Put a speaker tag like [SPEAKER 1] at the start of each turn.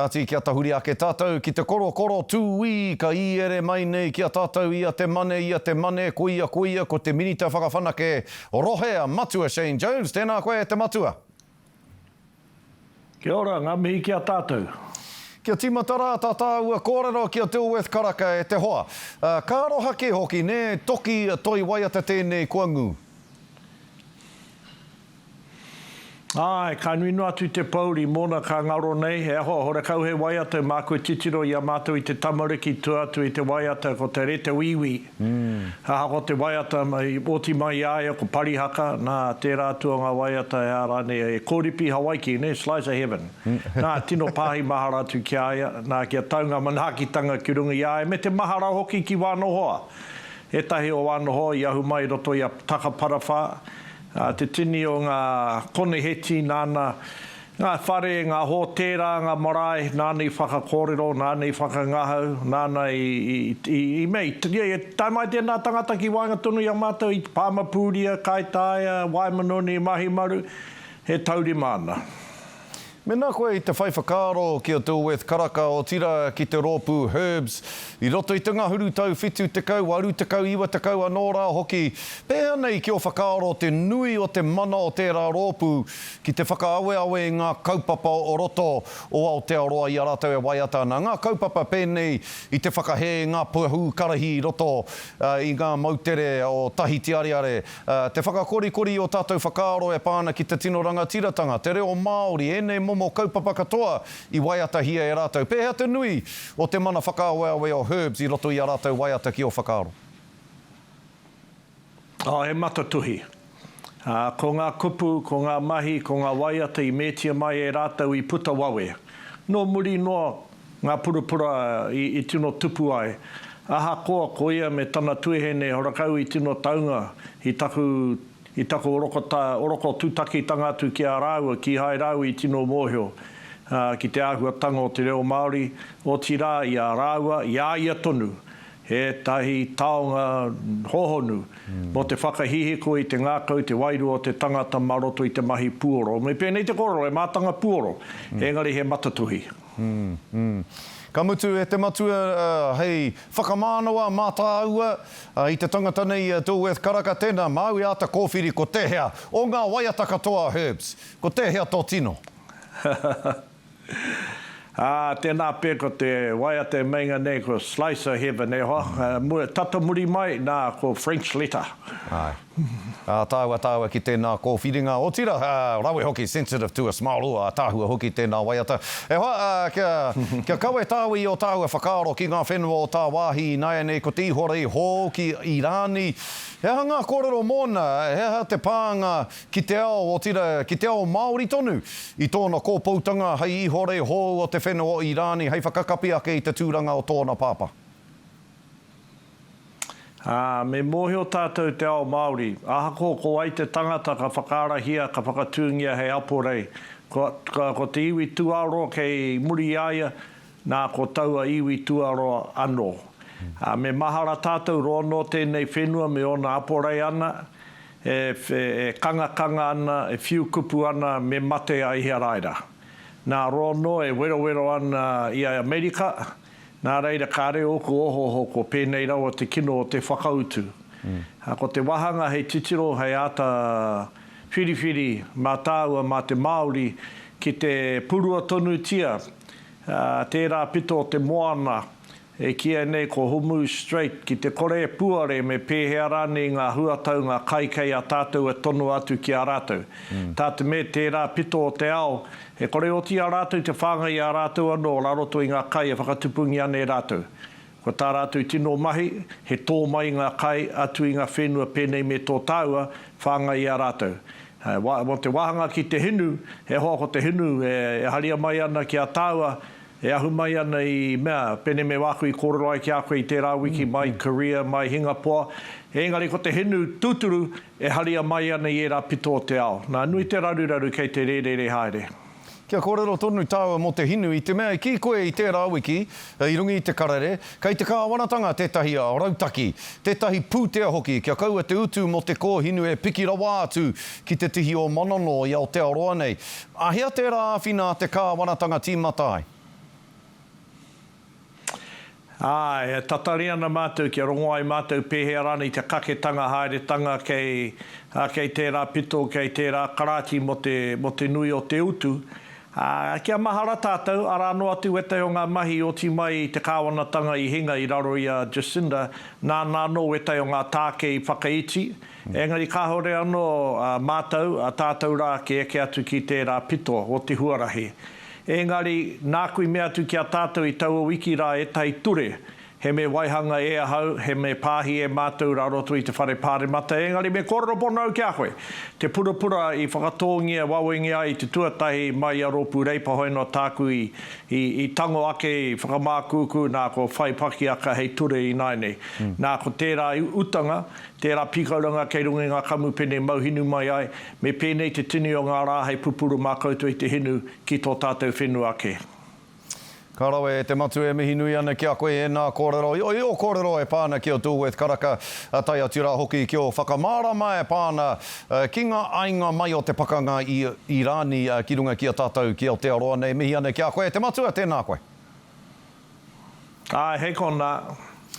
[SPEAKER 1] Ati kia tahuri ake tātou ki te koro tūwi ka i ere mai nei kia tātou ia te mane, kuia, ko te minita whakawhanake rohea matua Shane Jones. Tēnā koe te matua.
[SPEAKER 2] Kia ora, ngā mihi kia tātou.
[SPEAKER 1] Kia timatara tātāua kōrero kia Dilworth Karaka e te hoa. Ka roha ke hoki, ne toki toi waiata tēnei kua ngū.
[SPEAKER 2] Ai, ka nuinu atu te pauri mōna ka ngaro nei, he aho, hore kau he waiata mā koe titiro i a mātou i te tamariki tuatu i te waiata ko te rete wiwi. Ha ko te waiata mai oti mai aia ko parihaka, nā te rātua ngā waiata e arane e kōripi Hawaiki, ne, slice of heaven. Nā tino pāhi mahara atu ki aia, nā kia taunga manakitanga ki runga i aia, me te mahara hoki ki wānohoa. E tahi o wānohoa i ahu mai roto i a takaparawha, te tini o ngā koneheti, nāna ngā whare, ngā hōtera, ngā marae, nāna i whakakōrero, nāna i whakangahau, nāna i mei. Taimai tēnā tangata ki Wainga Tunu i a mātou, i Pāmapūria, Kaitaia, Waimanoni, Mahimaru, he tauri mana.
[SPEAKER 1] Mena koe i te whaiwhakaro ki a Dilworth Karaka o tira ki te rōpū herbs. I roto i te ngahuru tau whitu te kau, waru te kau, iwa te kau, anō rā hoki. Pēhea nei ki o whakaro te nui o te mana o tērā rōpū ki te whakaawe ngā kaupapa o roto o Aotearoa i a rātou e waiata ana. Ngā kaupapa pēnei i te whakahe ngā puahu karahi roto i ngā mautere o tahi tiareare. Te whakakorikori o tātou whakaro e pāna ki te tino rangatiratanga, te reo Māori, e nei momo kaupapa katoa i waiata hia e rātou. Pēhea te nui o te mana whakaawe o herbs i roto i a rātou waiata ki o whakaaro.
[SPEAKER 2] He matatuhi. Ko ngā kupu, ko ngā mahi, ko ngā waiata i mētia mai e rātou i puta wawe. No muri noa ngā purupura i tino tupu ai. Aha koa ko ia me tana tuihene horakau i tino taunga i taku oroko tūtaki tangatu ki a rāua, ki hai rāua i tino mōhio. Ki te āhuatanga o te reo Māori, o tirā i a rāua, i a ia tonu. He tahi taonga hohonu, mo te whakahihiko i te ngākau, te wairu o te tangata maroto i te mahi puoro. Me pēnei te kororo, e mātanga puoro, engari he matatuhi.
[SPEAKER 1] Ka mutu e te matua, hei whakamānoa, mātāua, i te tangata nei Dilworth Karaka, tēnā mau i ata kōwhiri ko tehea o ngā waiata katoa herbs, ko tehea tō tino.
[SPEAKER 2] Tēnā pē ko te waiata e meinga nei ko slice of heaven e hoa. Tata muri mai nā ko French letter.
[SPEAKER 1] Ai. Tāua ki tēnā kōwhiringa o tira. Rawe hoki sensitive to a smile ua, tāhua hoki tēnā waiata. E hoa, kia kawe tāui o tāua whakaaro ki ngā whenua o tā wāhi nai nei ko te ihorei hō ki Irani. He hanga kōrero mōna, he ha te pānga ki te ao o tira, ki te ao Māori tonu i tōna kōpautanga hei ihorei hō o te whenua o Irani, hei whakakapi ake i te tūranga o tōna pāpa.
[SPEAKER 2] Me mōhio tātou te ao Māori, ahako ko ai te tangata ka whakaarahia, ka whakatūngia hei aporei. Ko te iwi tuaroa kei muri aia, nā ko taua iwi tuaroa anō. Me mahara tātou rono tēnei whenua me ona aporei ana, e kanga ana, e whiukupu ana, me mate a ihia raira. Nā rono e wero ana i Amerika, nā reira kāre oku ohoho ko pēnei rawa te kino o te whakautu. Ko te wahanga hei titiro hei ata whiriwhiri mā tāua mā te Māori ki te purua tonu tia, tērā pito o te moana, e kia nei ko Hormuz Strait ki te kore puare me pēhea rani ngā huatau ngā kaikei a tātou e tonu atu ki a rātou. Tātou me tērā pito o te ao, e kore oti a rātou te whāngai a rātou anō, raroto i ngā kai e whakatupungi ane rātou. Ko tā rātou tino mahi, he tō mai ngā kai atu i ngā whenua pēnei me tō tāua, whāngai a rātou. Mo te wahanga ki te hinu, he hoa ko te hinu e haria mai ana ki a tāua, e ahu mai ana i mea, pene me waku i kōrero ai ki a koe i tērā wiki mai Korea, mai Hingapoa. Engari ko te hinu tūturu e haria mai ana i era pito o te ao. Nā nui te raruraru kei te rere haere.
[SPEAKER 1] Kia kōrero tonu tāua mo te hinu i te mea ki koe i tērā wiki, i rungi i te karere, kei te kāwanatanga tētahi a rautaki, tētahi pūtea hoki, kia kaua te utu mo te kōhinu e piki rawa atu ki te tihi o Manono i Aotearoa nei. Ahia tērā awhina te kāwanatanga tīmatai?
[SPEAKER 2] E tatari ana mātou ki rongo ai mātou pēhea rana i te kaketanga haeretanga kei tērā pito, kei tērā karati mo te nui o te utu. Kia mahara tātou, ara no atu e te o ngā mahi o ti mai te kāwanatanga i hinga i raro i a Jacinda, nā no e te o ngā tāke i whakaiti. Engari ka hore anō mātou, a tātou rā ke eke atu ki tērā pito o te huarahi. Engari, nā kui mea atu ki a tātou i tau o wiki rā e tai ture. He me waihanga e ahau, he me pāhi e mātou rā roto i te whare pāremata. Engari, me koropo nau ki a koe. Te purapura i whakatongia, wawengi ai te tuatahi mai a ropu reipa hoi no tāku i tango ake i whakamākuku nā ko whaipaki aka hei ture i nainei. Nā ko tērā utanga, tērā pikauranga kei rungi ngā kamupene mauhinu mai ai, me pēnei te tini o ngā rāhei pupuru mā koutou i te hinu ki tō tātou whenua ake.
[SPEAKER 1] Ka rawe te matu e mihi nui ana ki a koe e nā kōrero. O kōrero e pāna ki o Tūweth Karaka tai atu rā hoki ki o whakamārama e pāna ki ngā ainga mai o te pakanga i rāni ki runga ki a tātou ki Aotearoa nei mihi ana ki a koe. Te matu e tēnā koe.
[SPEAKER 2] Hei kona.